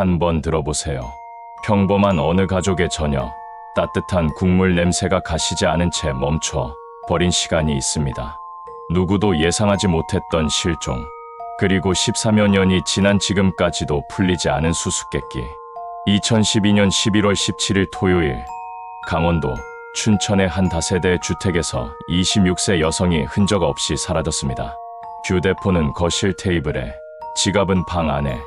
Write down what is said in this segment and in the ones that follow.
한번 들어보세요. 평범한 어느 가족의 저녁, 따뜻한 국물 냄새가 가시지 않은 채 멈춰 버린 시간이 있습니다. 누구도 예상하지 못했던 실종, 그리고 14여 년이 지난 지금까지도 풀리지 않은 수수께끼. 2012년 11월 17일 토요일, 강원도 춘천의 한 다세대 주택에서 26세 여성이 흔적 없이 사라졌습니다. 휴대폰은 거실 테이블에, 지갑은 방 안에,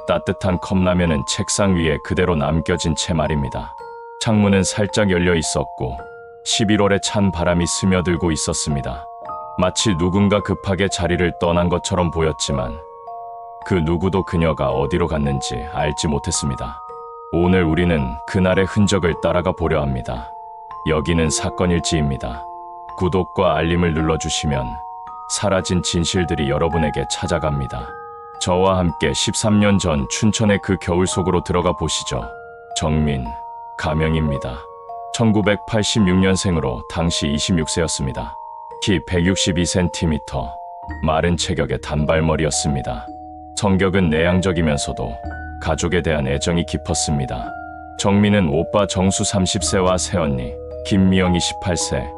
따뜻한 컵라면은 책상 위에 그대로 남겨진 채 말입니다. 창문은 살짝 열려 있었고 11월에 찬 바람이 스며들고 있었습니다. 마치 누군가 급하게 자리를 떠난 것처럼 보였지만 그 누구도 그녀가 어디로 갔는지 알지 못했습니다. 오늘 우리는 그날의 흔적을 따라가 보려 합니다. 여기는 사건일지입니다. 구독과 알림을 눌러주시면 사라진 진실들이 여러분에게 찾아갑니다. 저와 함께 13년 전 춘천의 그 겨울 속으로 들어가 보시죠. 정민, 가명입니다. 1986년생으로 당시 26세였습니다. 키 162cm, 마른 체격의 단발머리였습니다. 성격은 내향적이면서도 가족에 대한 애정이 깊었습니다. 정민은 오빠 정수 30세와 새언니 김미영이 18세,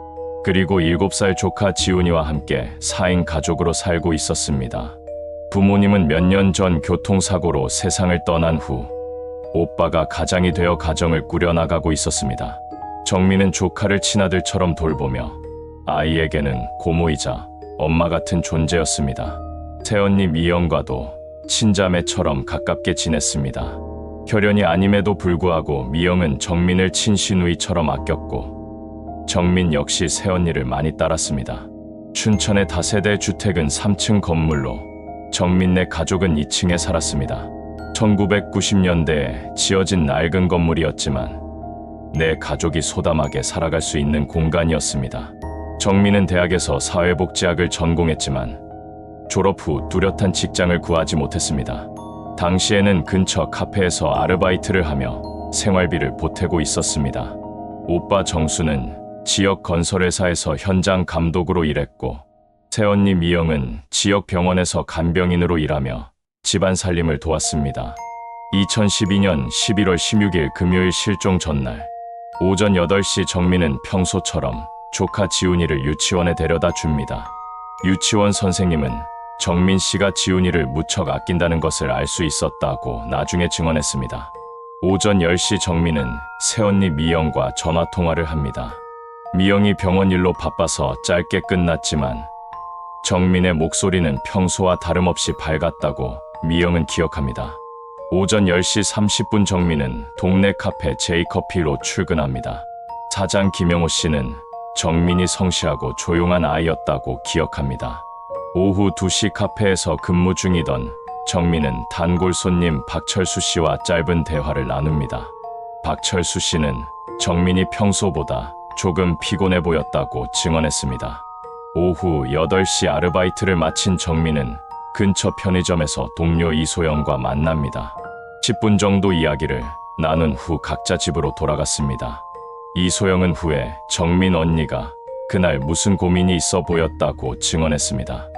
그리고 7살 조카 지훈이와 함께 4인 가족으로 살고 있었습니다. 부모님은 몇 년 전 교통사고로 세상을 떠난 후 오빠가 가장이 되어 가정을 꾸려나가고 있었습니다. 정민은 조카를 친아들처럼 돌보며 아이에게는 고모이자 엄마 같은 존재였습니다. 새언니 미영과도 친자매처럼 가깝게 지냈습니다. 혈연이 아님에도 불구하고 미영은 정민을 친시누이처럼 아꼈고 정민 역시 새언니를 많이 따랐습니다. 춘천의 다세대 주택은 3층 건물로 정민네 가족은 2층에 살았습니다. 1990년대에 지어진 낡은 건물이었지만 내 가족이 소담하게 살아갈 수 있는 공간이었습니다. 정민은 대학에서 사회복지학을 전공했지만 졸업 후 뚜렷한 직장을 구하지 못했습니다. 당시에는 근처 카페에서 아르바이트를 하며 생활비를 보태고 있었습니다. 오빠 정수는 지역 건설회사에서 현장 감독으로 일했고 새언니 미영은 지역 병원에서 간병인으로 일하며 집안 살림을 도왔습니다. 2012년 11월 16일 금요일 실종 전날 오전 8시 정민은 평소처럼 조카 지훈이를 유치원에 데려다 줍니다. 유치원 선생님은 정민 씨가 지훈이를 무척 아낀다는 것을 알 수 있었다고 나중에 증언했습니다. 오전 10시 정민은 새언니 미영과 전화통화를 합니다. 미영이 병원 일로 바빠서 짧게 끝났지만 정민의 목소리는 평소와 다름없이 밝았다고 미영은 기억합니다. 오전 10시 30분 정민은 동네 카페 제이커피로 출근합니다. 사장 김영호 씨는 정민이 성실하고 조용한 아이였다고 기억합니다. 오후 2시 카페에서 근무 중이던 정민은 단골 손님 박철수 씨와 짧은 대화를 나눕니다. 박철수 씨는 정민이 평소보다 조금 피곤해 보였다고 증언했습니다. 오후 8시 아르바이트를 마친 정민은 근처 편의점에서 동료 이소영과 만납니다. 10분 정도 이야기를 나눈 후 각자 집으로 돌아갔습니다. 이소영은 후에 정민 언니가 그날 무슨 고민이 있어 보였다고 증언했습니다.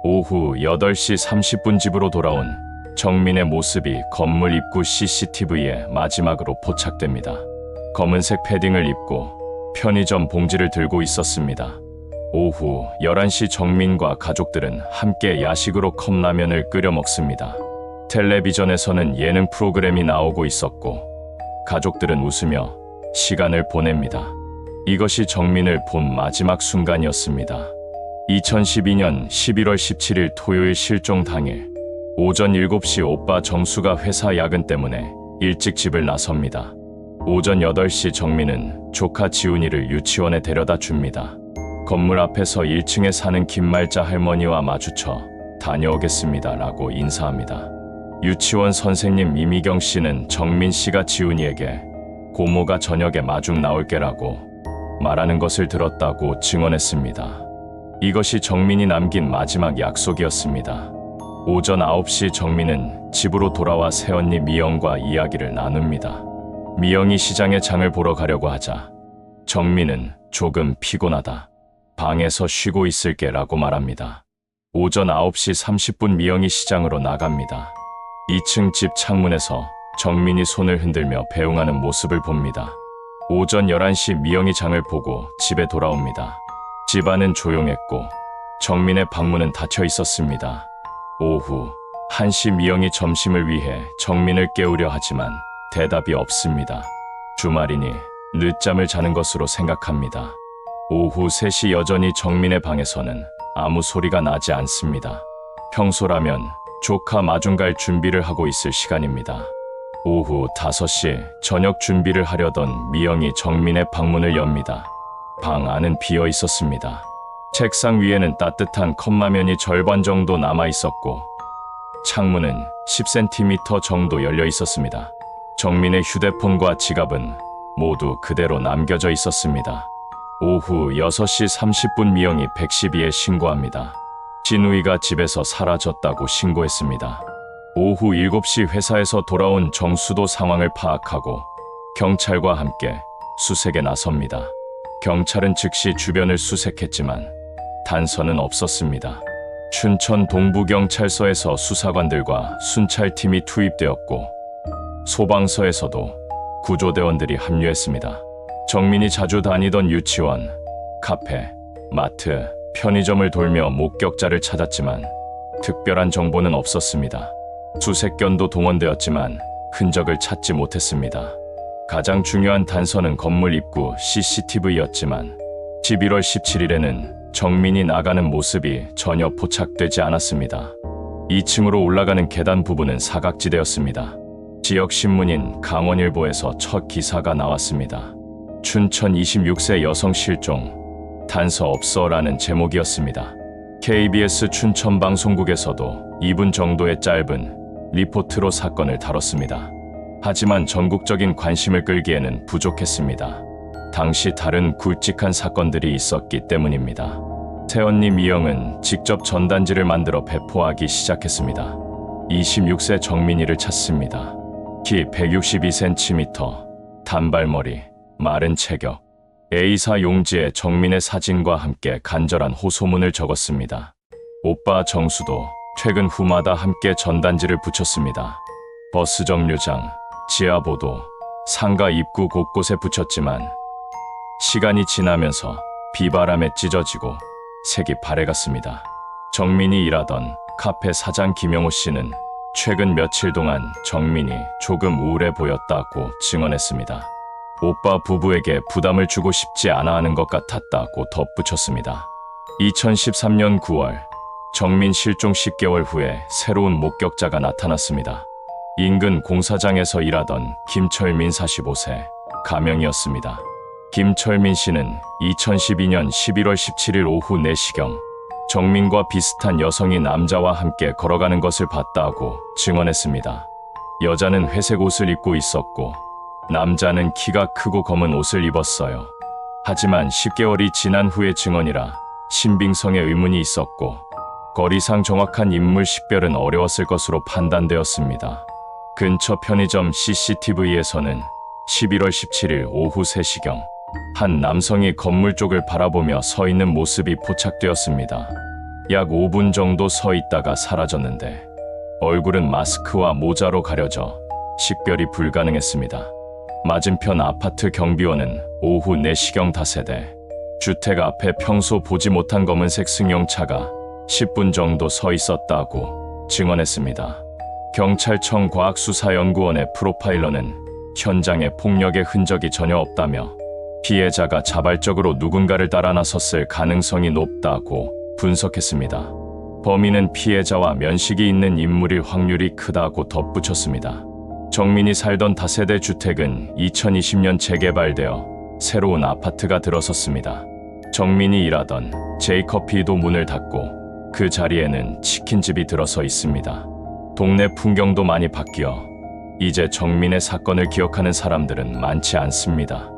오후 8시 30분 집으로 돌아온 정민의 모습이 건물 입구 CCTV에 마지막으로 포착됩니다. 검은색 패딩을 입고 편의점 봉지를 들고 있었습니다. 오후 11시 정민과 가족들은 함께 야식으로 컵라면을 끓여 먹습니다. 텔레비전에서는 예능 프로그램이 나오고 있었고 가족들은 웃으며 시간을 보냅니다. 이것이 정민을 본 마지막 순간이었습니다. 2012년 11월 17일 토요일 실종 당일 오전 7시 오빠 정수가 회사 야근 때문에 일찍 집을 나섭니다. 오전 8시 정민은 조카 지훈이를 유치원에 데려다 줍니다. 건물 앞에서 1층에 사는 김말자 할머니와 마주쳐 다녀오겠습니다 라고 인사합니다. 유치원 선생님 이미경 씨는 정민 씨가 지훈이에게 고모가 저녁에 마중 나올게라고 말하는 것을 들었다고 증언했습니다. 이것이 정민이 남긴 마지막 약속이었습니다. 오전 9시 정민은 집으로 돌아와 새언니 미영과 이야기를 나눕니다. 미영이 시장에 장을 보러 가려고 하자 정민은 조금 피곤하다. 방에서 쉬고 있을게 라고 말합니다. 오전 9시 30분 미영이 시장으로 나갑니다. 2층 집 창문에서 정민이 손을 흔들며 배웅하는 모습을 봅니다. 오전 11시 미영이 장을 보고 집에 돌아옵니다. 집안은 조용했고 정민의 방문은 닫혀 있었습니다. 오후 1시 미영이 점심을 위해 정민을 깨우려 하지만 대답이 없습니다. 주말이니 늦잠을 자는 것으로 생각합니다. 오후 3시 여전히 정민의 방에서는 아무 소리가 나지 않습니다. 평소라면 조카 마중 갈 준비를 하고 있을 시간입니다. 오후 5시 저녁 준비를 하려던 미영이 정민의 방문을 엽니다. 방 안은 비어 있었습니다. 책상 위에는 따뜻한 컵라면이 절반 정도 남아 있었고 창문은 10cm 정도 열려 있었습니다. 정민의 휴대폰과 지갑은 모두 그대로 남겨져 있었습니다. 오후 6시 30분 미영이 112에 신고합니다. 진우이가 집에서 사라졌다고 신고했습니다. 오후 7시 회사에서 돌아온 정수도 상황을 파악하고 경찰과 함께 수색에 나섭니다. 경찰은 즉시 주변을 수색했지만 단서는 없었습니다. 춘천 동부경찰서에서 수사관들과 순찰팀이 투입되었고 소방서에서도 구조대원들이 합류했습니다. 정민이 자주 다니던 유치원, 카페, 마트, 편의점을 돌며 목격자를 찾았지만 특별한 정보는 없었습니다. 수색견도 동원되었지만 흔적을 찾지 못했습니다. 가장 중요한 단서는 건물 입구 CCTV였지만 11월 17일에는 정민이 나가는 모습이 전혀 포착되지 않았습니다. 2층으로 올라가는 계단 부분은 사각지대였습니다. 지역 신문인 강원일보에서 첫 기사가 나왔습니다. 춘천 26세 여성 실종, 단서 없어라는 제목이었습니다. KBS 춘천 방송국에서도 2분 정도의 짧은 리포트로 사건을 다뤘습니다. 하지만 전국적인 관심을 끌기에는 부족했습니다. 당시 다른 굵직한 사건들이 있었기 때문입니다. 새언니 미영은 직접 전단지를 만들어 배포하기 시작했습니다. 26세 정민이를 찾습니다. 키 162cm, 단발머리, 마른 체격. A사 용지에 정민의 사진과 함께 간절한 호소문을 적었습니다. 오빠 정수도 퇴근 후마다 함께 전단지를 붙였습니다. 버스 정류장, 지하보도, 상가 입구 곳곳에 붙였지만 시간이 지나면서 비바람에 찢어지고 색이 바래갔습니다. 정민이 일하던 카페 사장 김영호 씨는 최근 며칠 동안 정민이 조금 우울해 보였다고 증언했습니다. 오빠 부부에게 부담을 주고 싶지 않아 하는 것 같았다고 덧붙였습니다. 2013년 9월, 정민 실종 10개월 후에 새로운 목격자가 나타났습니다. 인근 공사장에서 일하던 김철민 45세, 가명이었습니다. 김철민 씨는 2012년 11월 17일 오후 4시경 정민과 비슷한 여성이 남자와 함께 걸어가는 것을 봤다고 증언했습니다. 여자는 회색 옷을 입고 있었고 남자는 키가 크고 검은 옷을 입었어요. 하지만 10개월이 지난 후의 증언이라 신빙성에 의문이 있었고 거리상 정확한 인물 식별은 어려웠을 것으로 판단되었습니다. 근처 편의점 CCTV에서는 11월 17일 오후 3시경 한 남성이 건물 쪽을 바라보며 서 있는 모습이 포착되었습니다. 약 5분 정도 서 있다가 사라졌는데 얼굴은 마스크와 모자로 가려져 식별이 불가능했습니다. 맞은편 아파트 경비원은 오후 4시경 다세대 주택 앞에 평소 보지 못한 검은색 승용차가 10분 정도 서 있었다고 증언했습니다. 경찰청 과학수사연구원의 프로파일러는 현장에 폭력의 흔적이 전혀 없다며 피해자가 자발적으로 누군가를 따라 나섰을 가능성이 높다고 분석했습니다. 범인은 피해자와 면식이 있는 인물일 확률이 크다고 덧붙였습니다. 정민이 살던 다세대 주택은 2020년 재개발되어 새로운 아파트가 들어섰습니다. 정민이 일하던 제이커피도 문을 닫고 그 자리에는 치킨집이 들어서 있습니다. 동네 풍경도 많이 바뀌어 이제 정민의 사건을 기억하는 사람들은 많지 않습니다.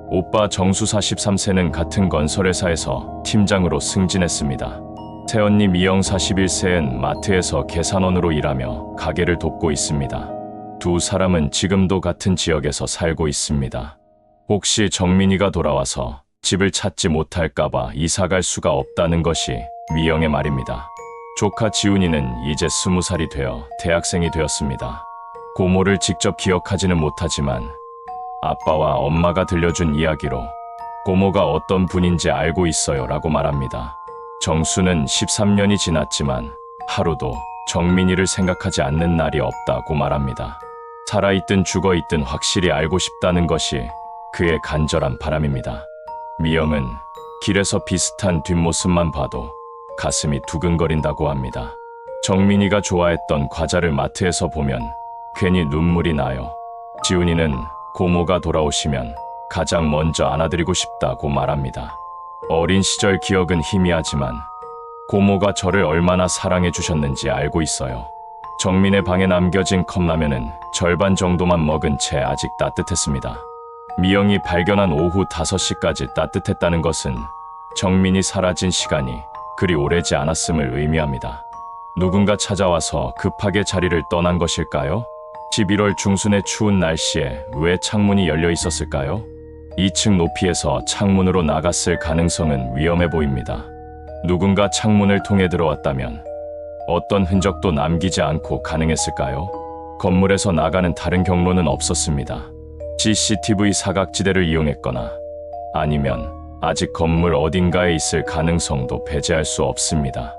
오빠 정수 43세는 같은 건설회사에서 팀장으로 승진했습니다. 새언니 미영 41세는 마트에서 계산원으로 일하며 가게를 돕고 있습니다. 두 사람은 지금도 같은 지역에서 살고 있습니다. 혹시 정민이가 돌아와서 집을 찾지 못할까봐 이사갈 수가 없다는 것이 미영의 말입니다. 조카 지훈이는 이제 20살이 되어 대학생이 되었습니다. 고모를 직접 기억하지는 못하지만 아빠와 엄마가 들려준 이야기로 고모가 어떤 분인지 알고 있어요 라고 말합니다. 정수는 13년이 지났지만 하루도 정민이를 생각하지 않는 날이 없다고 말합니다. 살아있든 죽어있든 확실히 알고 싶다는 것이 그의 간절한 바람입니다. 미영은 길에서 비슷한 뒷모습만 봐도 가슴이 두근거린다고 합니다. 정민이가 좋아했던 과자를 마트에서 보면 괜히 눈물이 나요. 지훈이는 고모가 돌아오시면 가장 먼저 안아드리고 싶다고 말합니다. 어린 시절 기억은 희미하지만 고모가 저를 얼마나 사랑해 주셨는지 알고 있어요. 정민의 방에 남겨진 컵라면은 절반 정도만 먹은 채 아직 따뜻했습니다. 미영이 발견한 오후 5시까지 따뜻했다는 것은 정민이 사라진 시간이 그리 오래지 않았음을 의미합니다. 누군가 찾아와서 급하게 자리를 떠난 것일까요? 11월 중순의 추운 날씨에 왜 창문이 열려 있었을까요? 2층 높이에서 창문으로 나갔을 가능성은 위험해 보입니다. 누군가 창문을 통해 들어왔다면 어떤 흔적도 남기지 않고 가능했을까요? 건물에서 나가는 다른 경로는 없었습니다. CCTV 사각지대를 이용했거나 아니면 아직 건물 어딘가에 있을 가능성도 배제할 수 없습니다.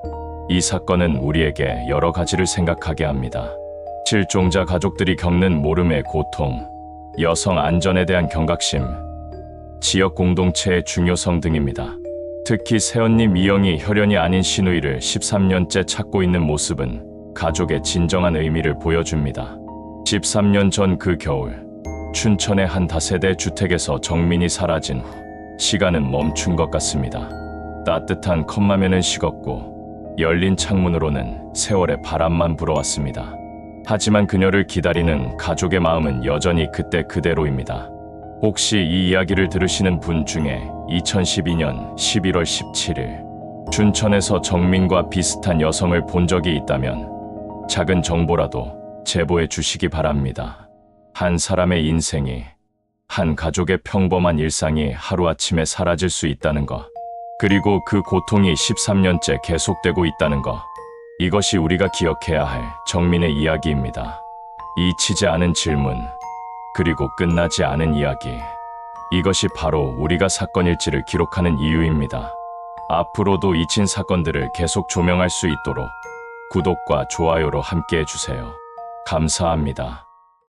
이 사건은 우리에게 여러 가지를 생각하게 합니다. 실종자 가족들이 겪는 모름의 고통, 여성 안전에 대한 경각심, 지역 공동체의 중요성 등입니다. 특히 새언니 미영이 혈연이 아닌 시누이를 13년째 찾고 있는 모습은 가족의 진정한 의미를 보여줍니다. 13년 전 그 겨울, 춘천의 한 다세대 주택에서 정민이 사라진 후 시간은 멈춘 것 같습니다. 따뜻한 컵라면은 식었고 열린 창문으로는 세월의 바람만 불어왔습니다. 하지만 그녀를 기다리는 가족의 마음은 여전히 그때 그대로입니다. 혹시 이 이야기를 들으시는 분 중에 2012년 11월 17일 춘천에서 정민과 비슷한 여성을 본 적이 있다면 작은 정보라도 제보해 주시기 바랍니다. 한 사람의 인생이, 한 가족의 평범한 일상이 하루아침에 사라질 수 있다는 것, 그리고 그 고통이 13년째 계속되고 있다는 것, 이것이 우리가 기억해야 할 정민의 이야기입니다. 잊히지 않은 질문, 그리고 끝나지 않은 이야기. 이것이 바로 우리가 사건 일지를 기록하는 이유입니다. 앞으로도 잊힌 사건들을 계속 조명할 수 있도록 구독과 좋아요로 함께 해주세요. 감사합니다.